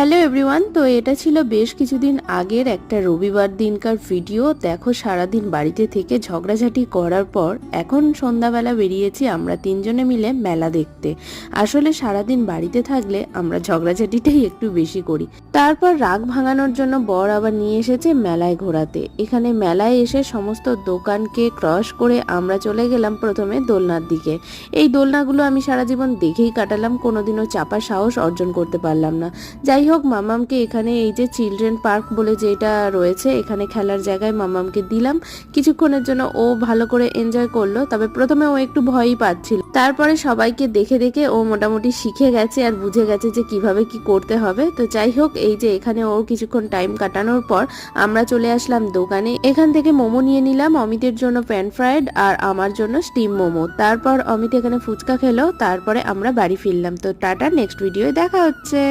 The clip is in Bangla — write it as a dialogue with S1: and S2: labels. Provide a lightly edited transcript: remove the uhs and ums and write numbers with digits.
S1: Hello everyone. তো এটা ছিল বেশ কিছুদিন আগের একটা রবিবার দিনকার ভিডিও। দেখো সারাদিন বাড়িতে থেকে ঝগড়াঝাটি করার পর এখন সন্ধ্যাবেলা বেরিয়েছি আমরা তিনজনে মিলে মেলা দেখতে। আসলে সারাদিন বাড়িতে থাকলে আমরা ঝগড়াঝাটিটাই একটু বেশি করি। তারপর রাগ ভাঙানোর জন্য বর আবার নিয়ে এসেছে মেলায় ঘোরাতে। এখানে মেলায় এসে সমস্ত দোকানকে ক্রস করে আমরা চলে গেলাম প্রথমে দোলনার দিকে। এই দোলনাগুলো আমি সারা জীবন দেখেই কাটালাম, কোনোদিনও চাপার সাহস অর্জন করতে পারলাম না। যাই হোক, মামামকে এখানে এই যে চিলড্রেন পার্ক বলে যেটা রয়েছে এখানে খেলার জায়গায় মামামকে দিলাম। কিছুক্ষণের জন্য ও ভালো করে এনজয় করলো, তবে প্রথমে ও একটু ভয়ই পাচ্ছিল। তারপরে সবাইকে দেখে দেখে ও মোটামুটি শিখে গেছে আর বুঝে গেছে যে কিভাবে কি করতে হবে। তো যাই হোক, এই যে এখানে ওর কিছুক্ষণ টাইম কাটানোর পর আমরা চলে আসলাম দোকানে। এখান থেকে মোমো নিয়ে নিলাম, অমিতের জন্য প্যান ফ্রাইড আর আমার জন্য স্টিম মোমো। তারপর অমিত এখানে ফুচকা খেলো, তারপরে আমরা বাড়ি ফিরলাম। তো টাটা, নেক্সট ভিডিওয়ে দেখা হচ্ছে।